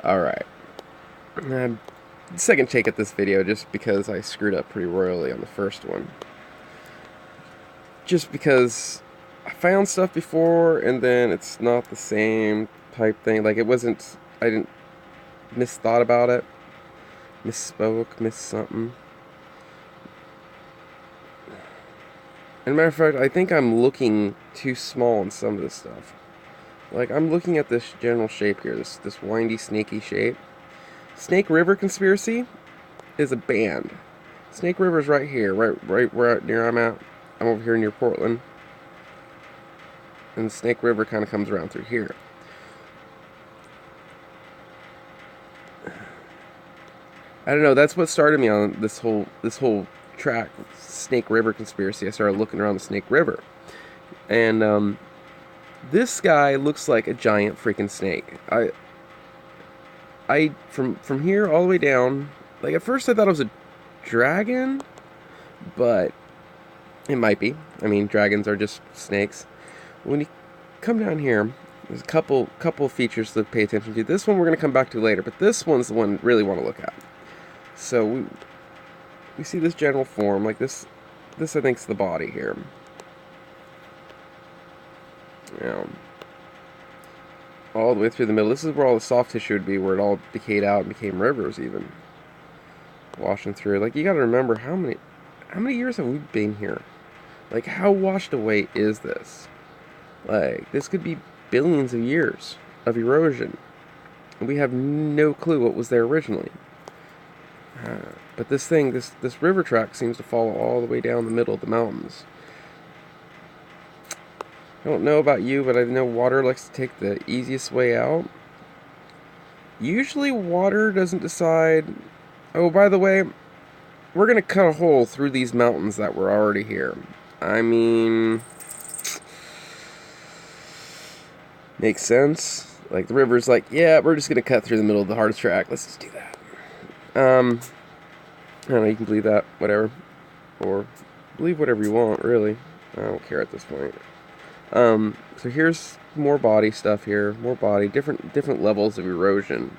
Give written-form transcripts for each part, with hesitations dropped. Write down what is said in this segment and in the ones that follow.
Alright. Second take at this video just because I screwed up pretty royally on the first one. Just because I found stuff before and then it's not the same type thing. Like, it wasn't, I didn't misthought about it. Misspoke, miss something. As a matter of fact, I think I'm looking too small in some of this stuff. Like, I'm looking at this general shape here, this windy, snaky shape. Snake River Conspiracy is a band. Snake River's right here, right where near I'm at. I'm over here near Portland. And Snake River kind of comes around through here. I don't know, that's what started me on this whole track, Snake River Conspiracy. I started looking around the Snake River. And this guy looks like a giant freaking snake. I from here all the way down, like, at first I thought it was a dragon, but it might be. I mean, dragons are just snakes. When you come down here, there's a couple features to pay attention to. This one we're going to come back to later, but this one's the one I really want to look at. So we see this general form, like this I think is the body here. All the way through the middle. This is where all the soft tissue would be, where it all decayed out and became rivers even. Washing through. Like, you gotta remember, how many years have we been here? Like, how washed away is this? Like, this could be billions of years of erosion. And we have no clue what was there originally. But this river track seems to follow all the way down the middle of the mountains. I don't know about you, but I know water likes to take the easiest way out. Usually water doesn't decide, oh, by the way, we're going to cut a hole through these mountains that were already here. I mean, makes sense. Like, the river's like, yeah, we're just going to cut through the middle of the hardest track. Let's just do that. I don't know, you can believe that, whatever. Or believe whatever you want, really. I don't care at this point. So here's more body stuff here. More body, different levels of erosion.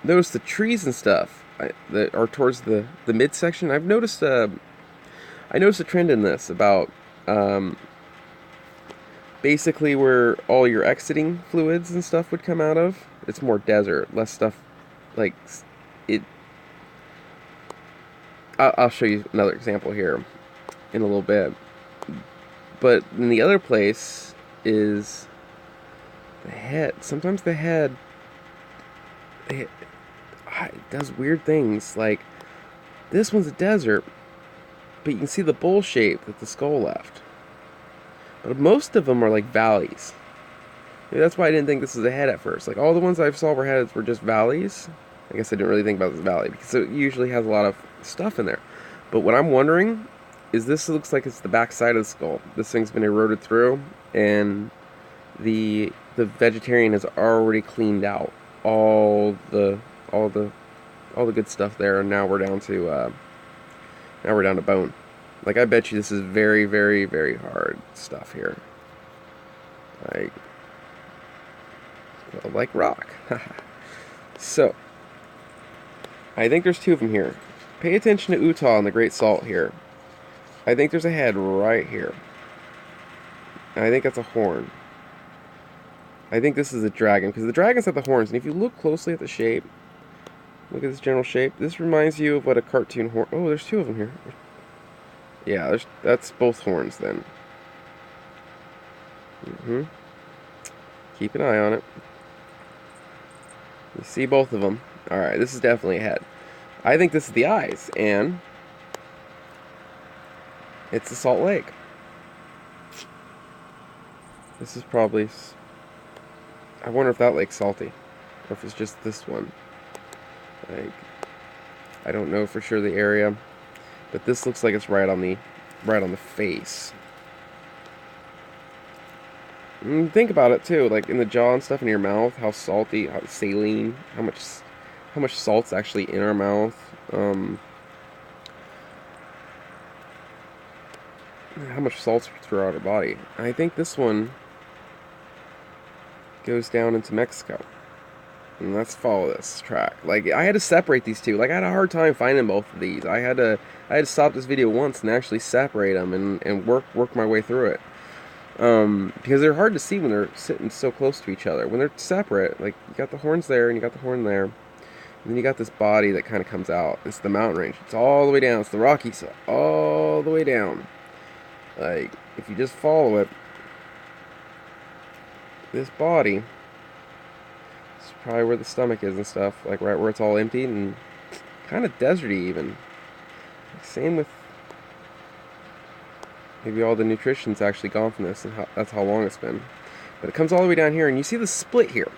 Notice the trees and stuff that are towards the midsection. I noticed a trend in this about basically where all your exiting fluids and stuff would come out of. It's more desert, less stuff like it. I'll show you another example here in a little bit. But in the other place is the head. Sometimes the head, it does weird things. Like, this one's a desert, but you can see the bowl shape that the skull left. But most of them are like valleys. Maybe that's why I didn't think this was a head at first. Like, all the ones I saw were heads were just valleys. I guess I didn't really think about this valley because it usually has a lot of stuff in there. But what I'm wondering is, this looks like it's the back side of the skull. This thing's been eroded through, and the vegetarian has already cleaned out all the good stuff there, and now we're down to bone. Like, I bet you this is very, very, very hard stuff here. Like rock. So, I think there's two of them here. Pay attention to Utah and the Great Salt here. I think there's a head right here. And I think that's a horn. I think this is a dragon, because the dragons have the horns, and if you look closely at the shape, look at this general shape, this reminds you of what a cartoon horn... Oh, there's two of them here. Yeah, that's both horns then. Keep an eye on it. You see both of them. Alright, this is definitely a head. I think this is the eyes, and it's the Salt Lake. This is probably... I wonder if that lake's salty, or if it's just this one. Like, I don't know for sure the area, but this looks like it's right on the face. And think about it too, like in the jaw and stuff, in your mouth, how salty, how saline, how much salt's actually in our mouth. How much salt's throughout our body. I think this one goes down into Mexico. And let's follow this track. Like, I had to separate these two. Like, I had a hard time finding both of these. I had to stop this video once and actually separate them and work my way through it. Because they're hard to see when they're sitting so close to each other. When they're separate, like, you got the horns there and you got the horn there. And then you got this body that kind of comes out. It's the mountain range. It's all the way down. It's the Rockies all the way down. Like, if you just follow it, this body, it's probably where the stomach is and stuff. Like, right where it's all emptied and kind of deserty even. Same with maybe all the nutrition's actually gone from this, and that's how long it's been. But it comes all the way down here, and you see the split here.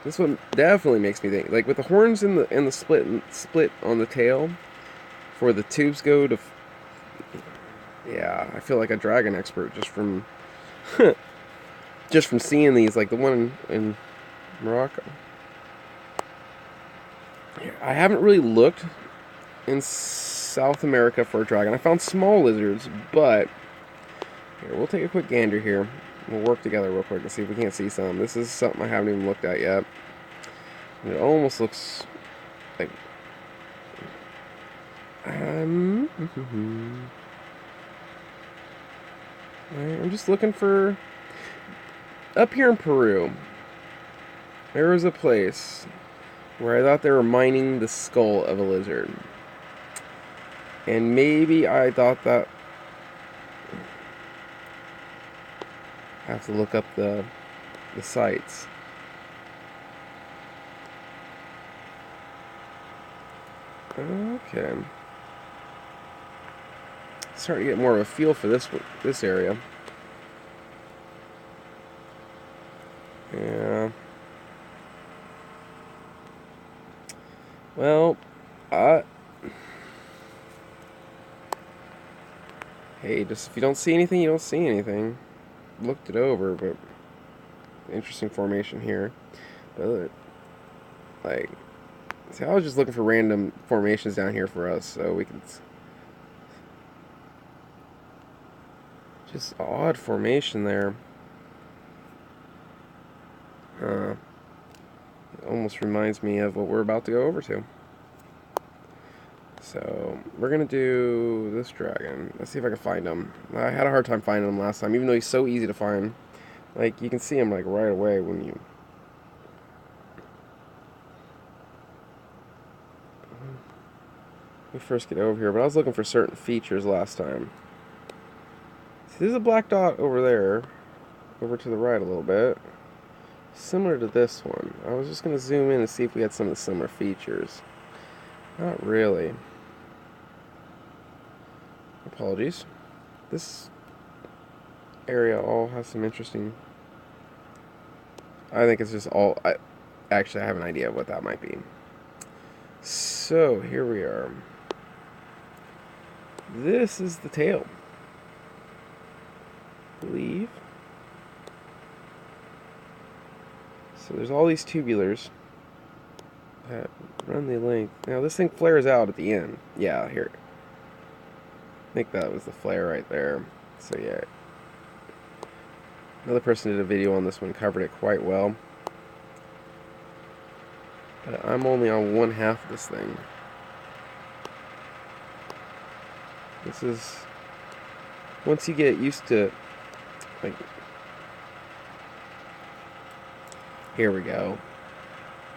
This one definitely makes me think, like with the horns and the split on the tail, for the tubes go to. Yeah, I feel like a dragon expert just from just from seeing these, like the one in Morocco. I haven't really looked in South America for a dragon. I found small lizards, but here, we'll take a quick gander here. We'll work together real quick and see if we can't see some. This is something I haven't even looked at yet. And it almost looks like I'm just looking for up here in Peru. There was a place where I thought they were mining the skull of a lizard. And maybe I thought that I have to look up the sites. Okay. Starting to get more of a feel for this area. Yeah. Well, hey, just if you don't see anything, you don't see anything. Looked it over, but interesting formation here. But like, see, I was just looking for random formations down here for us, so we can. Just odd formation there. It almost reminds me of what we're about to go over to. So, we're going to do this dragon. Let's see if I can find him. I had a hard time finding him last time, even though he's so easy to find. Like, you can see him, like, right away when you... Let me first get over here, but I was looking for certain features last time. See, there's a black dot over there, over to the right a little bit. Similar to this one. I was just going to zoom in and see if we had some of the similar features. Not really. Apologies. This area all has some interesting... I think it's just all... Actually, I have an idea of what that might be. So, here we are. This is the tail. I believe. So there's all these tubulars that run the length. Now this thing flares out at the end. Yeah, here. I think that was the flare right there. So yeah. Another person did a video on this one, covered it quite well. But I'm only on one half of this thing. This is... Once you get used to... Like... Here we go.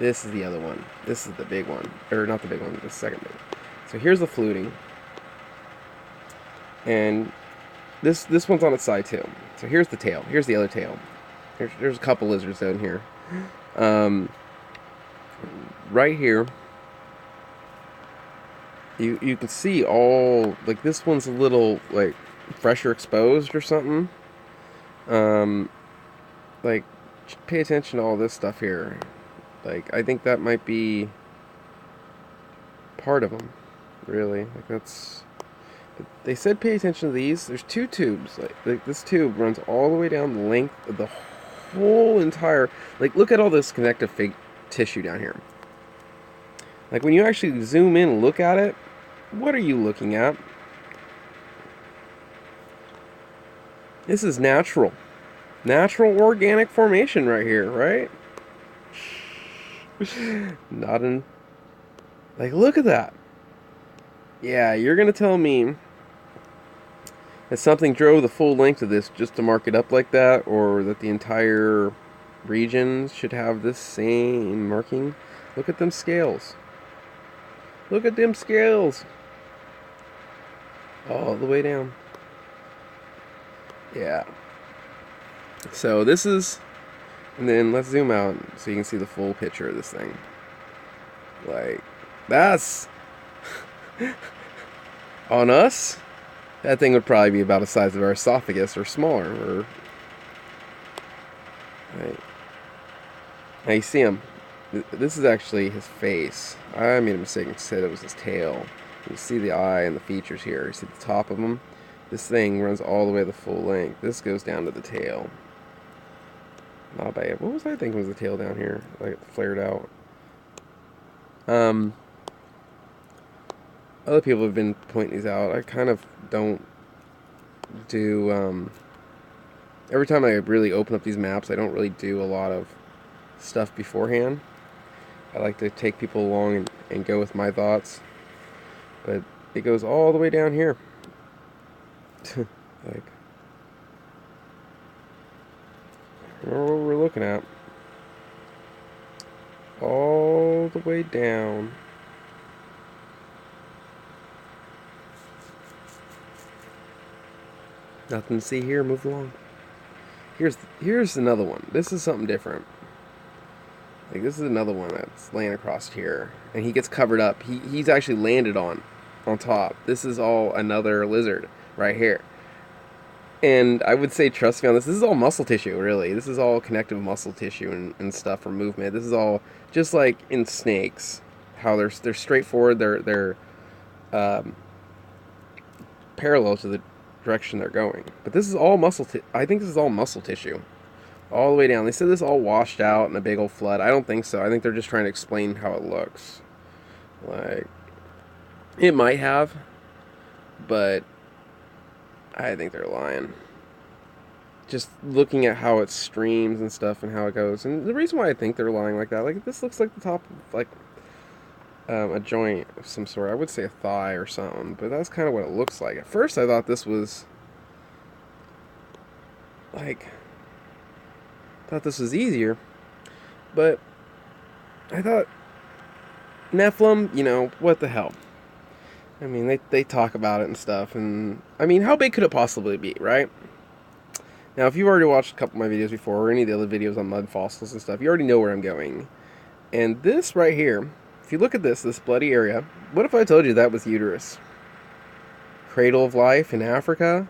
This is the other one. This is the big one. Or not the big one, the second big. So here's the fluting. And this one's on its side too. So here's the tail. Here's the other tail. There's a couple lizards down here. Right here, you can see all, like this one's a little like fresher exposed or something. Like, pay attention to all this stuff here. Like, I think that might be part of them, really. Like, that's... They said pay attention to these. There's two tubes. Like this tube runs all the way down the length of the whole entire... Like, look at all this connective tissue down here. Like, when you actually zoom in and look at it, what are you looking at? This is natural. Natural organic formation right here, right? Not in... Like, look at that. Yeah, you're going to tell me that something drove the full length of this just to mark it up like that, or that the entire region should have this same marking? Look at them scales. Look at them scales. All the way down. Yeah. So this is... And then let's zoom out so you can see the full picture of this thing. Like, that's... On us, that thing would probably be about the size of our esophagus or smaller. Or... Right. Now you see him. This is actually his face. I made a mistake and said it was his tail. You see the eye and the features here. You see the top of him? This thing runs all the way the full length. This goes down to the tail. Not bad. What was I thinking was the tail down here? Like flared out. Other people have been pointing these out. I kind of don't do... every time I really open up these maps, I don't really do a lot of stuff beforehand. I like to take people along and go with my thoughts. But it goes all the way down here. Like, remember what we're looking at. All the way down. Nothing to see here. Move along. Here's another one. This is something different. Like, this is another one that's laying across here, and he gets covered up. He's actually landed on top. This is all another lizard right here. And I would say, trust me on this, this is all muscle tissue, really. This is all connective muscle tissue and stuff for movement. This is all just like in snakes, how they're straightforward. They're parallel to the direction they're going. But this is all muscle. I think this is all muscle tissue, all the way down. They said this all washed out in a big old flood. I don't think so. I think they're just trying to explain how it looks. Like, it might have, but I think they're lying. Just looking at how it streams and stuff and how it goes. And the reason why I think they're lying like that, like, this looks like the top of, like, a joint of some sort. I would say a thigh or something, but that's kind of what it looks like. At first I thought this was, like, this was easier, but I thought Nephilim, you know, what the hell? I mean, they talk about it and stuff, and I mean, how big could it possibly be, right? Now, if you've already watched a couple of my videos before, or any of the other videos on mud fossils and stuff, you already know where I'm going. And this right here, if you look at this bloody area, what if I told you that was uterus? Cradle of life in Africa?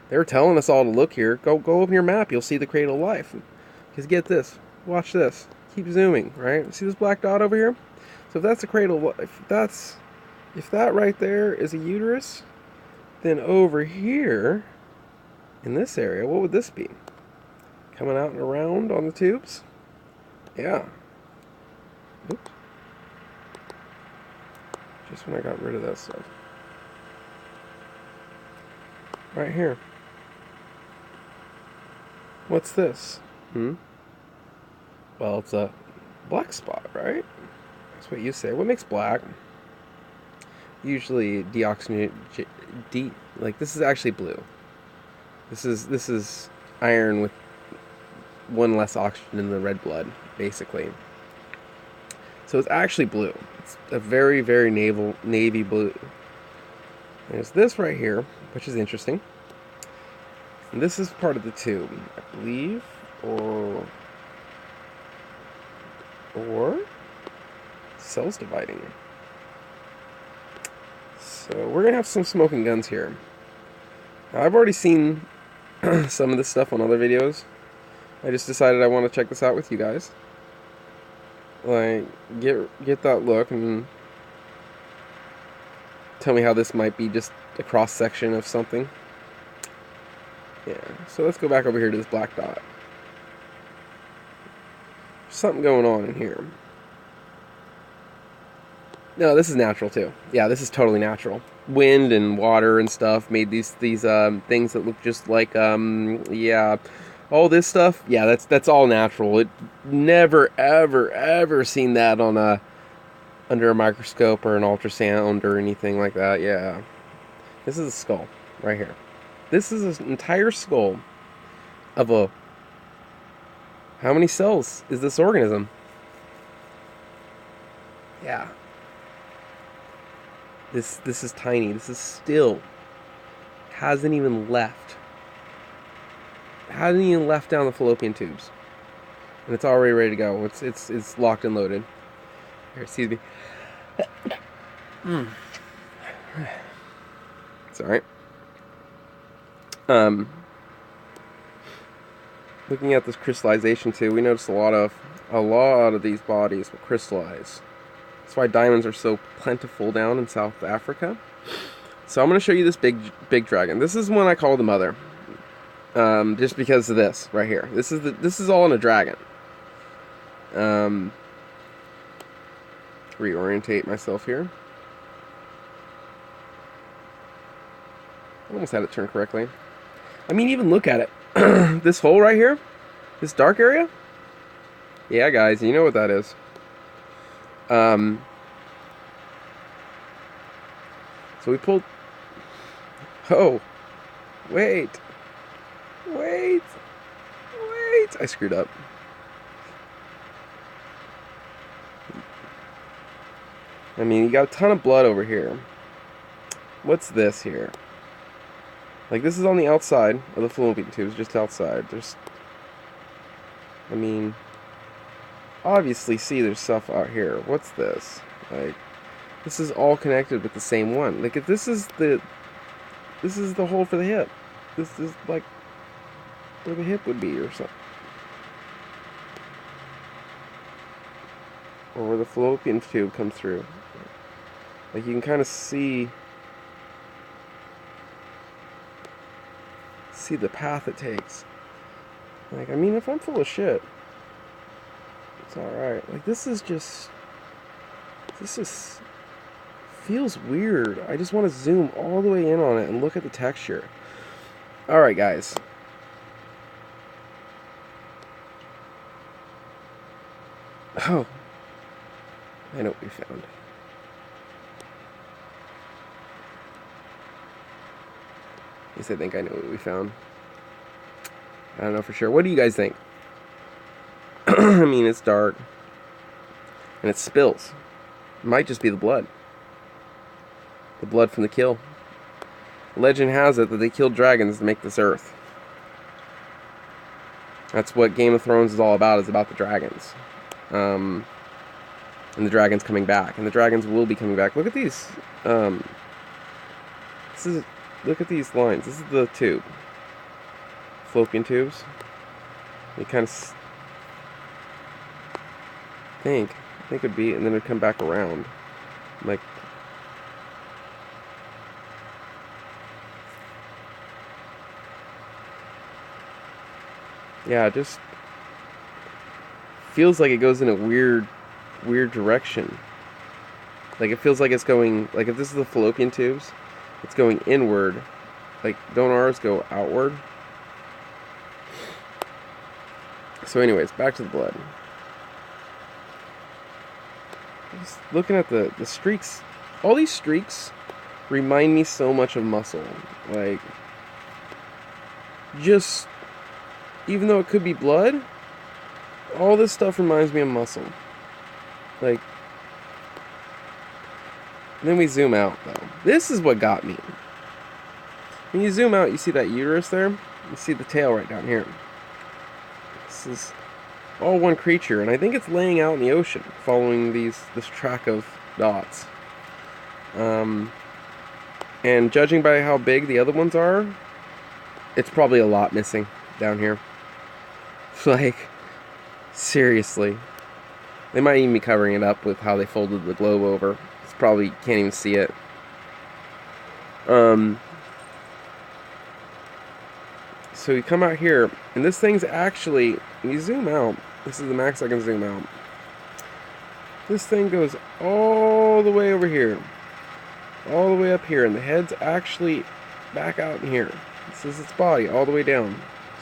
They were telling us all to look here. Go open your map, you'll see the cradle of life. Because get this, watch this. Keep zooming, right? See this black dot over here? So if that's a cradle of life, if that right there is a uterus, then over here, in this area, what would this be? Coming out and around on the tubes? Yeah. Oops. Just when I got rid of that stuff. Right here. What's this? Well, it's a black spot, right? That's what you say. What makes black? Usually like, this is actually blue. This is iron with one less oxygen in the red blood, basically. So it's actually blue. It's a very, very navy blue. There's this right here, which is interesting. And this is part of the tube, I believe, or cells dividing. So we're gonna have some smoking guns here. Now, I've already seen some of this stuff on other videos. I just decided I want to check this out with you guys. Like, get that look and tell me how this might be just a cross section of something. Yeah, so let's go back over here to this black dot. There's something going on in here. No, this is natural too. Yeah, this is totally natural. Wind and water and stuff made these things that look just like All this stuff, yeah, that's all natural. It never, ever, ever seen that on a under a microscope or an ultrasound or anything like that. Yeah, this is a skull right here. This is an entire skull of a. How many cells is this organism? Yeah. This is tiny. This is still hasn't even left. Hasn't even left down the fallopian tubes, and it's already ready to go. It's locked and loaded. Here, excuse me. It's all right. Looking at this crystallization too, we noticed a lot of these bodies will crystallize. That's why diamonds are so plentiful down in South Africa. So I'm going to show you this big dragon. This is one I call the mother, just because of this right here. This is all in a dragon. Reorientate myself here. Almost had it turned correctly. I mean, even look at it. This hole right here, this dark area. Yeah, guys, you know what that is. So we pulled. Oh, wait. I screwed up. I mean, you got a ton of blood over here. What's this here? Like, this is on the outside of the fallopian tubes, just outside. I mean, obviously see there's stuff out here. What's this? Like, this is all connected with the same one. Like, if this is the hole for the hip. This is like where the hip would be or something. Or where the fallopian tube comes through. Like, you can kind of see the path it takes. Like, I mean, if I'm full of shit, it's alright. Like, this feels weird. I just want to zoom all the way in on it and look at the texture. Alright, guys. Oh. I know what we found. At least I think I know what we found. I don't know for sure. What do you guys think? I mean, it's dark. And it spills. It might just be the blood. The blood from the kill. Legend has it that they killed dragons to make this earth. That's what Game of Thrones is all about. Is about the dragons. And the dragons coming back. And the dragons will be coming back. Look at these. Look at these lines. This is the tube. Fallopian tubes. You kind of think it'd be, and then it'd come back around. Like, yeah, it just feels like it goes in a weird direction. Like, it feels like it's going, like, if this is the fallopian tubes, it's going inward. Like, don't ours go outward? So anyways, back to the blood. Just looking at the streaks. All these streaks remind me so much of muscle. Like, just, even though it could be blood, all this stuff reminds me of muscle. Like, and then we zoom out, though. This is what got me. When you zoom out, you see that uterus there? You see the tail right down here. This is all one creature, and I think it's laying out in the ocean, following this track of dots. And judging by how big the other ones are, it's probably a lot missing down here. Like, seriously. They might even be covering it up with how they folded the globe over. It's probably can't even see it. So you come out here, and this thing's actually, when you zoom out, this is the max I can zoom out. This thing goes all the way over here. All the way up here, and the head's actually back out in here. This is its body, all the way down.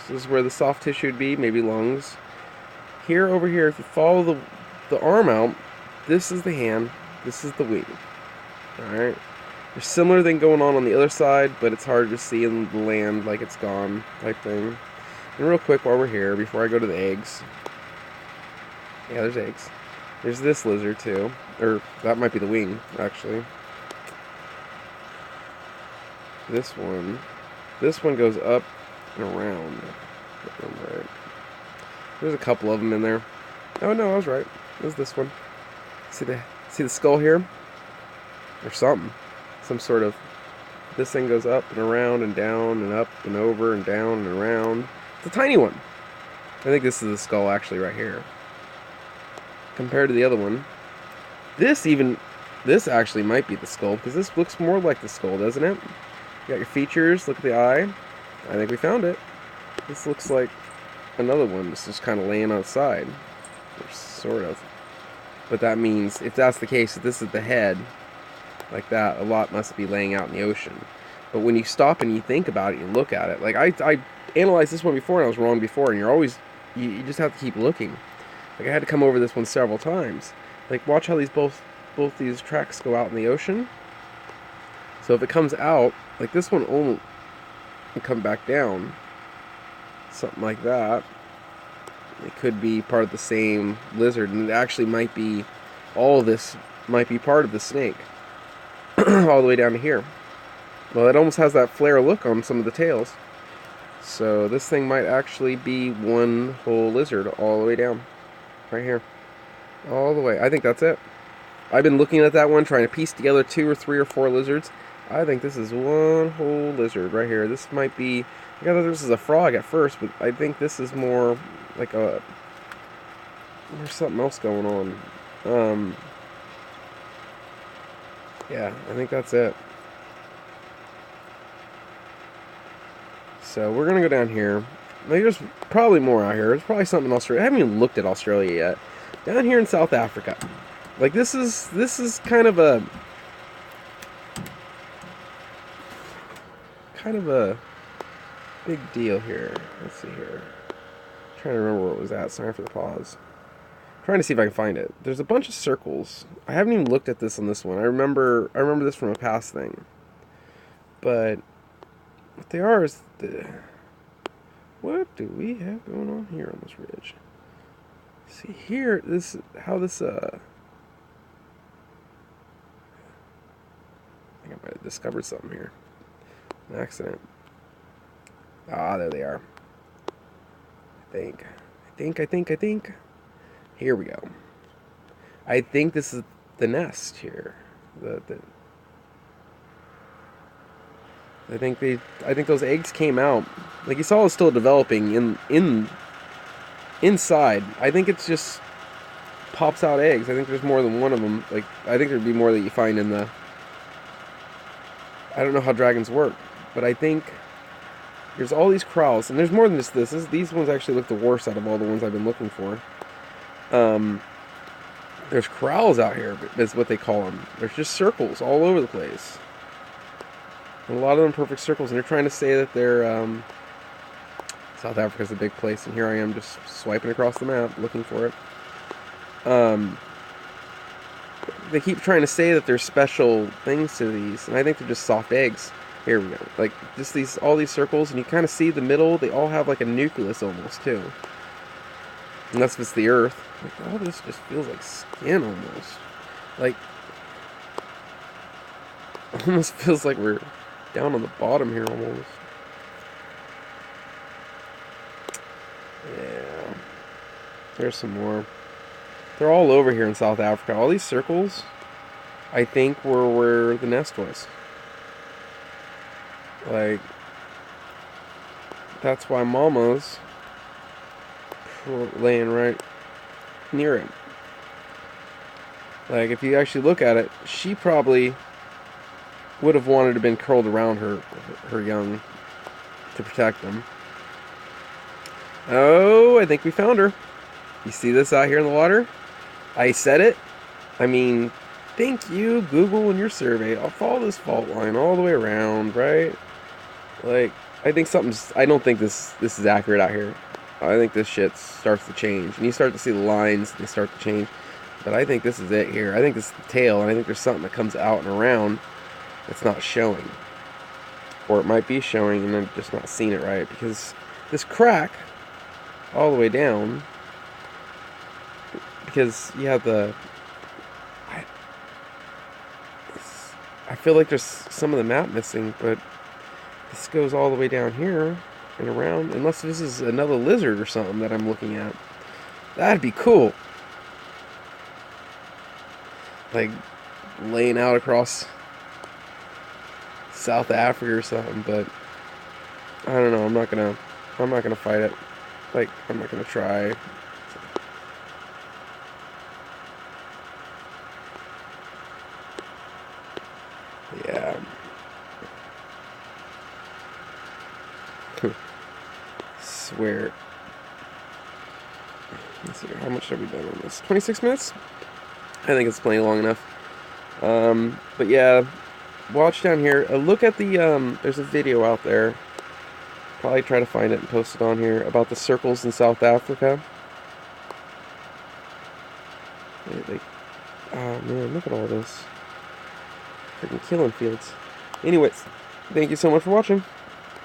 This is where the soft tissue would be, maybe lungs. Here, over here, if you follow the arm out, this is the hand, this is the wing. Alright? There's similar thing going on the other side, but it's hard to see in the land like it's gone type thing. And real quick while we're here, before I go to the eggs. Yeah, there's eggs. There's this lizard too. Or that might be the wing, actually. This one goes up and around. Right. There's a couple of them in there. Oh no, I was right. It was this one. See the skull here? Or something. Some sort of... This thing goes up and around and down and up and over and down and around. It's a tiny one. I think this is the skull actually right here. Compared to the other one. This actually might be the skull, because this looks more like the skull, doesn't it? You got your features, look at the eye. I think we found it. This looks like another one. It's just kind of laying on its side. Or sort of. But that means, if that's the case, if this is the head, like that, a lot must be laying out in the ocean. But when you stop and you think about it, you look at it. Like, I analyzed this one before, and I was wrong before, and you're always, you just have to keep looking. Like, I had to come over this one several times. Like, watch how these both these tracks go out in the ocean. So if it comes out, like this one will come back down. Something like that. It could be part of the same lizard, and it actually might be, all of this might be part of the snake. All the way down to here. Well, it almost has that flare look on some of the tails. So this thing might actually be one whole lizard all the way down. Right here. All the way. I think that's it. I've been looking at that one, trying to piece together 2 or 3 or 4 lizards. I think this is one whole lizard right here. This might be... I thought this is a frog at first, but I think this is more like a... There's something else going on. Yeah, I think that's it. So we're going to go down here. There's probably more out here. There's probably something in Australia. I haven't even looked at Australia yet. Down here in South Africa. Like, this is kind of a big deal here. Let's see here. I'm trying to remember where it was at. Sorry for the pause. I'm trying to see if I can find it. There's a bunch of circles. I haven't even looked at this on this one. I remember this from a past thing. But what they are is what do we have going on here on this ridge? See here, I think I might have discovered something here. An accident. Ah, there they are. I think. Here we go. I think this is the nest here. I think those eggs came out. Like, you saw it's still developing inside. I think it's just pops out eggs. I think there's more than one of them. Like, I think there'd be more that you find in the... I don't know how dragons work, but I think there's all these crowls, and there's more than just this. These ones actually look the worst out of all the ones I've been looking for. There's crowls out here, is what they call them. There's just circles all over the place. And a lot of them perfect circles, and they're trying to say that they're... South Africa's a big place, and here I am just swiping across the map, looking for it. They keep trying to say that there's special things to these, and I think they're just soft eggs. Here we go. Like, just all these circles, and you kind of see the middle, they all have like a nucleus almost, too. Unless it's the earth. Like, all this just feels like skin almost. Like, almost feels like we're down on the bottom here almost. Yeah. There's some more. They're all over here in South Africa. All these circles, I think, were where the nest was. Like, that's why Mama's laying right near it. Like, if you actually look at it, she probably would have wanted to have been curled around her young to protect them. Oh, I think we found her. You see this out here in the water? I said it. I mean, thank you, Google, and your survey. I'll follow this fault line all the way around, right? Like, I think something's. I don't think this is accurate out here. I think this shit starts to change, and you start to see the lines. They start to change, but I think this is it here. I think this is the tail, and I think there's something that comes out and around that's not showing, or it might be showing, and I'm just not seeing it right because this crack all the way down. Because you have the. I feel like there's some of the map missing, but this goes all the way down here and around. Unless this is another lizard or something that I'm looking at. That'd be cool. Like laying out across South Africa or something, but I don't know. I'm not gonna fight it. Like, I'm not gonna try. Yeah. Swear. Let's see, how much have we done on this? 26 minutes? I think it's plenty long enough. But yeah, watch down here. Look at the, there's a video out there. Probably try to find it and post it on here about the circles in South Africa. Oh man, look at all this. Freaking killing fields. Anyways, thank you so much for watching.